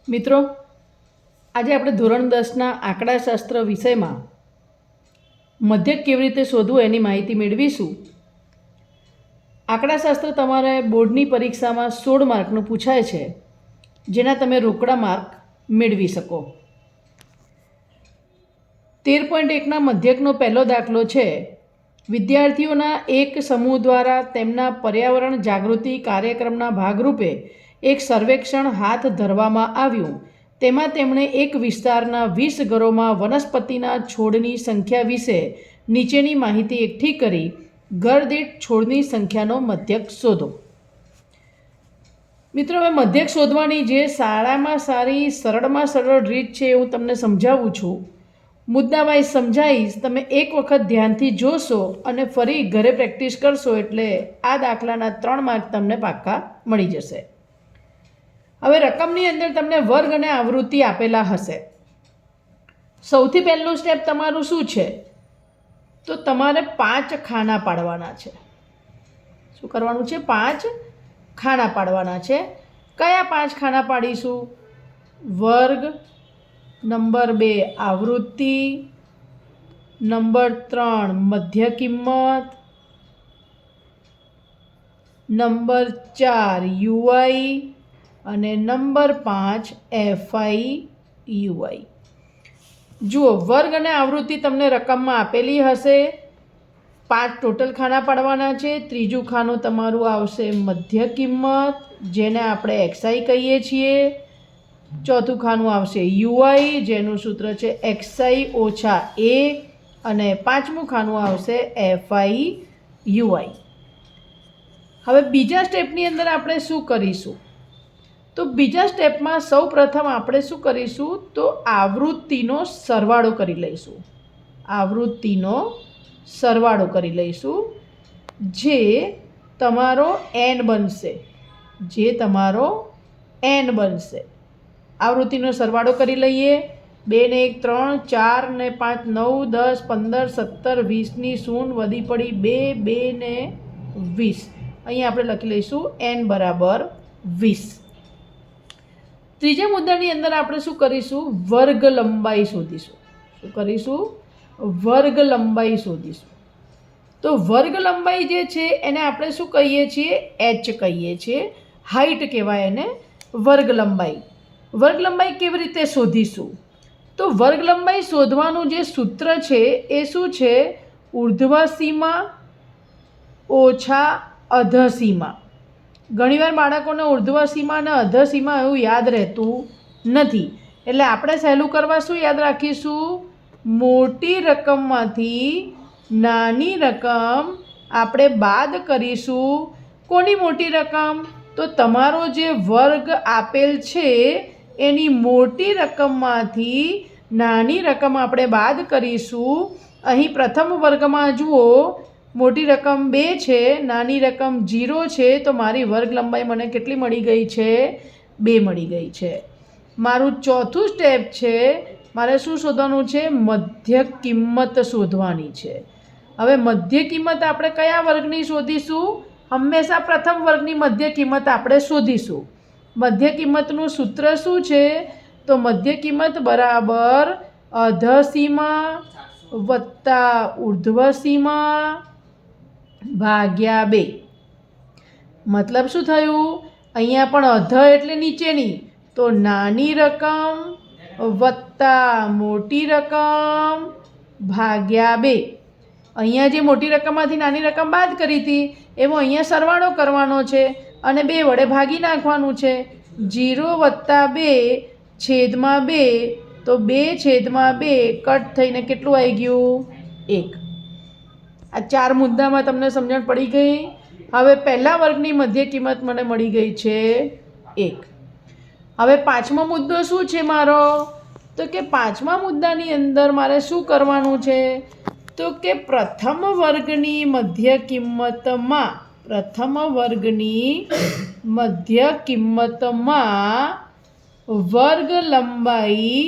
મિત્રો, આજે આપણે ધોરણ 10ના આંકડાશાસ્ત્ર વિષયમાં મધ્યક કેવી રીતે શોધવું એની માહિતી મેળવીશું. આંકડાશાસ્ત્ર તમારે બોર્ડની પરીક્ષામાં 16 માર્કનું પૂછાય છે, જેના તમે રોકડા માર્ક મેળવી શકો. 13.1ના મધ્યકનો પહેલો દાખલો છે. વિદ્યાર્થીઓના એક સમૂહ દ્વારા તેમના પર્યાવરણ જાગૃતિ કાર્યક્રમના ભાગરૂપે એક સર્વેક્ષણ હાથ ધરવામાં આવ્યું. તેમાં તેમણે એક વિસ્તારના 20 ઘરોમાં વનસ્પતિના છોડની સંખ્યા વિશે નીચેની માહિતી એકઠી કરી ઘર દીઠ છોડની સંખ્યાનો મધ્યક શોધો. મિત્રો, હવે મધ્યક શોધવાની જે સારામાં સારી સરળમાં સરળ રીત છે એ હું તમને સમજાવું છું. મુદ્દાવાઇઝ સમજાવીશ, તમે એક વખત ધ્યાનથી જોશો અને ફરી ઘરે પ્રેક્ટિસ કરશો એટલે આ દાખલાના 3 માર્ક તમને પાક્કા મળી જશે. હવે રકમની અંદર તમને વર્ગ અને આવૃત્તિ આપેલા હશે. સૌથી પહેલું સ્ટેપ તમારું શું છે? તો તમારે 5 ખાના પાડવાના છે. શું કરવાનું છે? 5 ખાના પાડવાના છે. કયા 5 ખાના પાડીશું? વર્ગ, નંબર 2 આવૃત્તિ, નંબર 3 મધ્ય કિંમત, નંબર 4 યુઆઈ અને નંબર 5 એફઆઈ યુઆઈ. જુઓ, વર્ગ અને આવૃત્તિ તમને રકમમાં આપેલી હશે. 5 ટોટલ ખાના પાડવાના છે. ત્રીજું ખાનું તમારું આવશે મધ્ય કિંમત, જેને આપણે એક્સઆઈ કહીએ છીએ. ચોથું ખાનું આવશે યુઆઈ, જેનું સૂત્ર છે એક્સઆઈ ઓછા એ, અને પાંચમું ખાનું આવશે એફઆઈ યુઆઈ. હવે બીજા સ્ટેપની અંદર આપણે શું કરીશું? તો બીજા સ્ટેપમાં સૌ પ્રથમ આપણે શું કરીશું? તો આવૃત્તિનો સરવાળો કરી લઈશું. આવૃત્તિનો સરવાળો કરી લઈશું, જે તમારો એન બનશે. જે તમારો એન બનશે. આવૃત્તિનો સરવાળો કરી લઈએ. 2 ને 1 3, 4 ને 5 9, 10 15 17 20ની શૂન્ય વધી પડી 2, 2 ને 20. અહીં આપણે લખી લઈશું એન બરાબર 20. ત્રીજા મુદ્દાની અંદર આપણે શું કરીશું? વર્ગ લંબાઈ શોધીશું. શું કરીશું? વર્ગ લંબાઈ શોધીશું. તો વર્ગ લંબાઈ જે છે એને આપણે શું કહીએ છીએ? એચ કહીએ છીએ. હાઈટ કહેવાય એને વર્ગ લંબાઈ. વર્ગ લંબાઈ કેવી રીતે શોધીશું? તો વર્ગ લંબાઈ શોધવાનું જે સૂત્ર છે એ શું છે? ઉર્ધ્વ સીમા ઓછા અધઃ સીમા. ઘણીવાર બાળકોને ઉર્ધ્વ સીમા અને અધઃ સીમા એવું યાદ રહેતું નથી. એટલે આપણે સહેલું કરવા શું યાદ રાખીશું? મોટી રકમમાંથી નાની રકમ આપણે બાદ કરીશું. કોની મોટી રકમ? તો તમારો જે વર્ગ આપેલ છે એની મોટી રકમમાંથી નાની રકમ આપણે બાદ કરીશું. અહીં પ્રથમ વર્ગમાં જુઓ, મોટી રકમ 2 છે, નાની રકમ 0 છે, તો મારી વર્ગ લંબાઈ મને કેટલી મળી ગઈ છે? 2 મળી ગઈ છે. મારું ચોથું સ્ટેપ છે, મારે શું શોધવાનું છે? મધ્ય કિંમત શોધવાની છે. હવે મધ્ય કિંમત આપણે કયા વર્ગની શોધીશું? હંમેશા પ્રથમ વર્ગની મધ્ય કિંમત આપણે શોધીશું. મધ્ય કિંમતનું સૂત્ર શું છે? તો મધ્ય કિંમત બરાબર અધઃ સીમા વત્તા ઉર્ધ્વ સીમા ભાગ્યા 2. મતલબ શું થયું? અહીંયા પણ અધઃ એટલે નીચેની, તો નાની રકમ વત્તા મોટી રકમ ભાગ્યા 2. અહીંયા જે મોટી રકમમાંથી નાની રકમ બાદ કરી હતી એવો અહીંયા સરવાળો કરવાનો છે અને 2 વડે ભાગી નાખવાનું છે. 0 વત્તા 2 છેદમાં 2, તો 2 છેદમાં 2 કટ થઈને કેટલું આવી ગયું? 1. આ 4 મુદ્દામાં તમને સમજણ પડી ગઈ? હવે પહેલા વર્ગની મધ્ય કિંમત મને મળી ગઈ છે 1. હવે પાંચમો મુદ્દો શું છે મારો? તો કે પાંચમા મુદ્દાની અંદર મારે શું કરવાનું છે? તો કે પ્રથમ વર્ગની મધ્ય કિંમતમાં વર્ગ લંબાઈ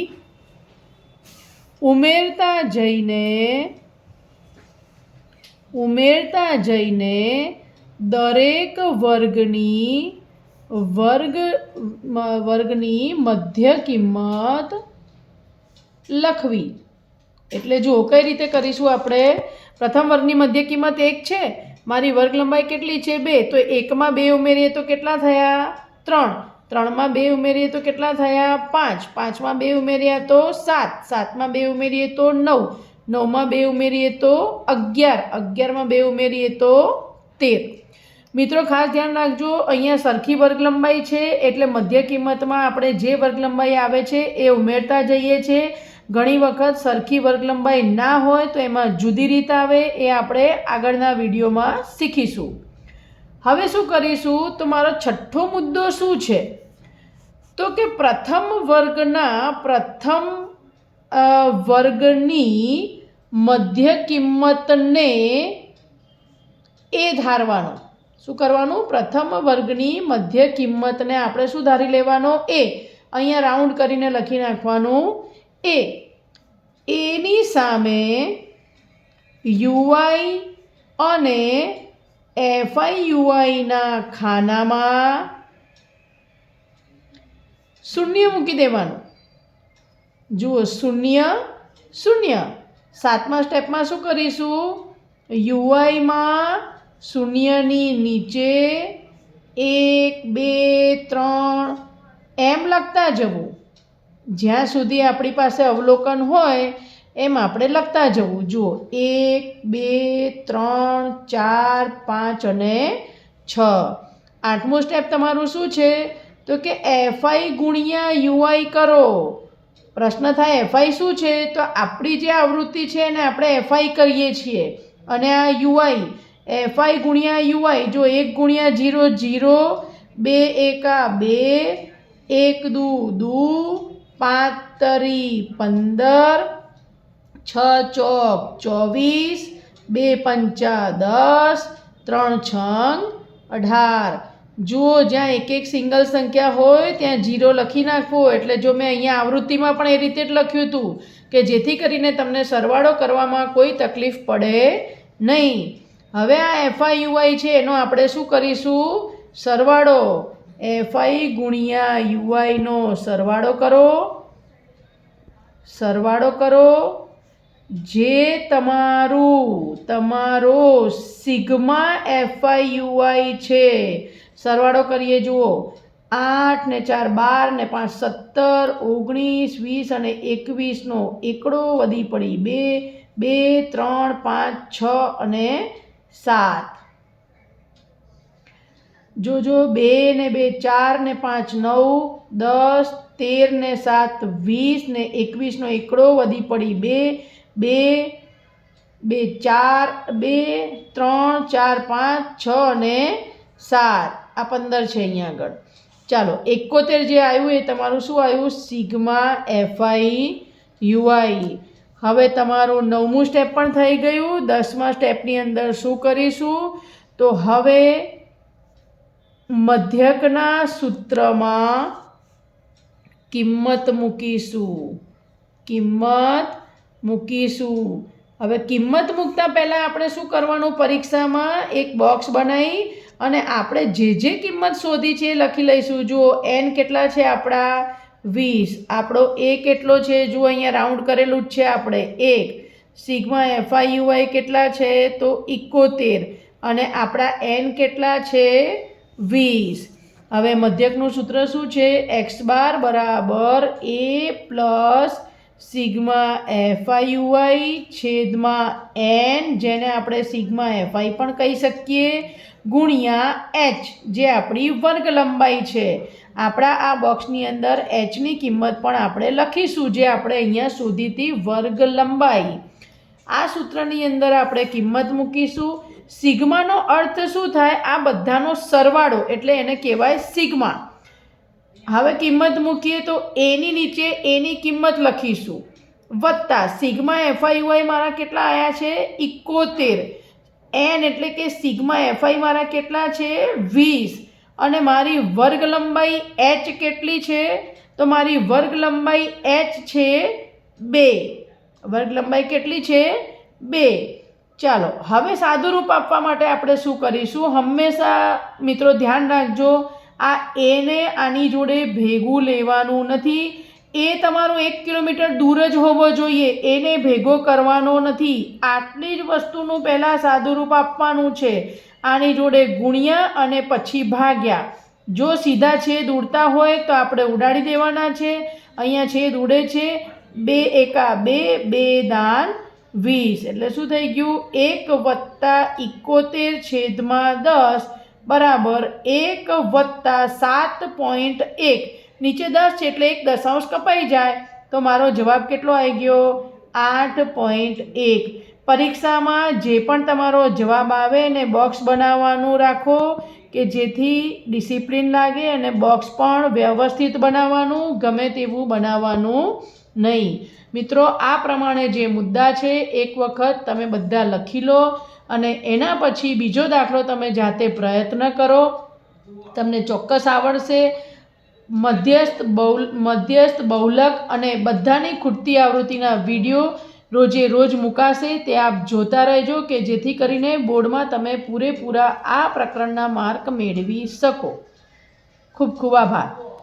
ઉમેરતા જઈને દરેક વર્ગની વર્ગની મધ્ય કિંમત લખવી. એટલે જુઓ કઈ રીતે કરીશું આપણે. પ્રથમ વર્ગની મધ્ય કિંમત 1 છે, મારી વર્ગ લંબાઈ કેટલી છે 2, તો 1માં 2 ઉમેરીએ તો કેટલા થયા 3, 3માં 2 ઉમેરીએ તો કેટલા થયા 5, 5માં 2 ઉમેર્યા તો 7, 7માં 2 ઉમેરીએ તો 9, 9માં 2 ઉમેરીએ તો 11, 11માં 2 ઉમેરીએ તો 13. મિત્રો ખાસ ધ્યાન રાખજો, અહીંયા સરખી વર્ગ લંબાઈ છે એટલે મધ્ય કિંમતમાં આપણે જે વર્ગ લંબાઈ આવે છે એ ઉમેરતા જઈએ છીએ. ઘણી વખત સરખી વર્ગ લંબાઈ ના હોય તો એમાં જુદી રીત આવે, એ આપણે આગળના વિડીયોમાં શીખીશું. હવે શું કરીશું, તો મારો છઠ્ઠો મુદ્દો શું છે, તો કે પ્રથમ વર્ગની મધ્ય કિંમતને એ ધારવાનો. શું કરવાનું, પ્રથમ વર્ગની મધ્ય કિંમતને આપણે શું ધારી લેવાનો, એ. અહીંયા રાઉન્ડ કરીને લખી નાખવાનું એ. એની સામે યુઆઈ અને એફઆઈ યુઆઈના ખાનામાં શૂન્ય મૂકી દેવાનું. જુઓ 0 0. 7મા સ્ટેપમાં શું કરીશું, યુઆઈમાં શૂન્યની નીચે 1 2 3 એમ લખતા જવું. જ્યાં સુધી આપણી પાસે અવલોકન હોય એમ આપણે લખતા જવું. જુઓ 1 2 3 4 5 અને 6. 8મું સ્ટેપ તમારું શું છે, તો કે એફઆઈ ગુણ્યા યુઆઈ કરો. પ્રશ્ન થાય એફઆઈ શું છે, તો આપણી જે આવૃત્તિ છે એને આપણે એફઆઈ કરીએ છીએ, અને આ યુઆઈ એફઆઈ ગુણ્યા યુઆઈ. જો 1 ગુણ્યા 0 0, 2 એકા 2, 1 દુ 5 તરી 15, 6 ચોક 24, 2 પંચા 10, 3 છંગ 18. જુઓ જ્યાં એક એક સિંગલ સંખ્યા હોય ત્યાં 0 લખી નાખવો. એટલે જો મેં અહીંયા આવૃત્તિમાં પણ એ રીતે જ લખ્યું હતું કે જેથી કરીને તમને સરવાળો કરવામાં કોઈ તકલીફ પડે નહીં. હવે આ એફઆઈ યુઆઈ છે એનો આપણે શું કરીશું, સરવાળો. એફઆઈ ગુણ્યા યુઆઈનો સરવાળો કરો. જે તમારો સિગ્મા એફઆઈ યુઆઈ છે, સરવાળો કરીએ. જુઓ 8 ને 4 12 ને 5 17, 19 20 અને 21નો એકડો વધી પડી 2 3 5 6 અને 7. જોજો 2 ને 2 4 ને 5 9 10 13 ને 7 20 ને 21નો એકડો વધી પડી 2 2 4 2 3 4 5 6 અને 7. આ 15 છે અહીંયા આગળ. ચાલો 71 જે આવ્યું એ તમારું શું આવ્યું, સિગ્મા એફઆઈ યુઆઈ. હવે તમારું 9મું સ્ટેપ પણ થઈ ગયું. 10મા સ્ટેપની અંદર શું કરીશું, તો હવે મધ્યકના સૂત્રમાં કિંમત મૂકીશું. હવે કિંમત મૂકતા પહેલાં આપણે શું કરવાનું, પરીક્ષામાં એક બોક્સ બનાવી અને આપણે જે કિંમત શોધી છે એ લખી લઈશું. જુઓ n કેટલા છે આપણા 20, આપણો a કેટલો છે, જુઓ અહીંયા રાઉન્ડ કરેલું જ છે આપણે 1. સિગ્મા એફઆઈ યુઆઈ કેટલા છે, તો 71, અને આપણા n કેટલા છે 20. હવે મધ્યકનું સૂત્ર શું છે, x બાર બરાબર a plus sigma FI UI છેદમાં n, જેને આપણે સિગ્મા એફઆઈ પણ કહી શકીએ, ગુણ્યા h જે આપણી વર્ગ લંબાઈ છે. આપણા આ બોક્સની અંદર hની કિંમત પણ આપણે લખીશું, જે આપણે અહીંયા શોધી હતી વર્ગ લંબાઈ. આ સૂત્રની અંદર આપણે કિંમત મૂકીશું. સિગ્માનો અર્થ શું થાય, આ બધાનો સરવાળો, એટલે એને કહેવાય સિગ્મા. હવે કિંમત મૂકીએ તો એની નીચે એની કિંમત લખીશું, વત્તા સિગ્મા એફઆઈ યુઆઈ મારા કેટલા આવ્યા છે 71, એન એટલે કે સિગ્મા એફઆઈ મારા કેટલા છે 20, અને મારી વર્ગ લંબાઈ h કેટલી છે, તો મારી વર્ગ લંબાઈ h છે 2. વર્ગ લંબાઈ કેટલી છે 2. ચાલો હવે સાદુરૂપ આપવા માટે આપણે શું કરીશું, હંમેશા મિત્રો ધ્યાન રાખજો, આ એને આની જોડે ભેગું લેવાનું નથી. એ તમારો 1 કિલોમીટર દૂર જ હોવો જોઈએ, એને ભેગો કરવાનો નથી. આટલી જ વસ્તુનું પહેલાં સાદુરૂપ આપવાનું છે. આની જોડે ગુણ્યા અને પછી ભાગ્યા. જો સીધા છેદ ઉડતા હોય તો આપણે ઉડાડી દેવાના છે. અહીંયા છેદ ઉડે છે. 2 એકા 2, 2 દાન 20. એટલે શું થઈ ગયું? 1 + 71/10 બરાબર 1 + 7.1. નીચે 10 છે એટલે 1 દશાંશ કપાઈ જાય તો મારો જવાબ કેટલો આવી ગયો? 8.1. પરીક્ષામાં જે પણ તમારો જવાબ આવે એને બોક્સ બનાવવાનું રાખો કે જેથી ડિસિપ્લિન લાગે, અને બોક્સ પણ વ્યવસ્થિત બનાવવાનું, ગમે તેવું બનાવવાનું નહીં. મિત્રો, આ પ્રમાણે જે મુદ્દા છે એક વખત તમે બધા લખી લો અને એના પછી બીજો દાખલો તમે જાતે પ્રયત્ન કરો, તમને ચોક્કસ આવડશે. મધ્યસ્થ, બહુલક અને બધાની ખૂટતી આવૃત્તિના વિડીયો રોજે રોજ મુકાશે, તે આપ જોતા રહેજો કે જેથી કરીને બોર્ડમાં તમે પૂરેપૂરા આ પ્રકરણના માર્ક મેળવી શકો. ખૂબ ખૂબ આભાર.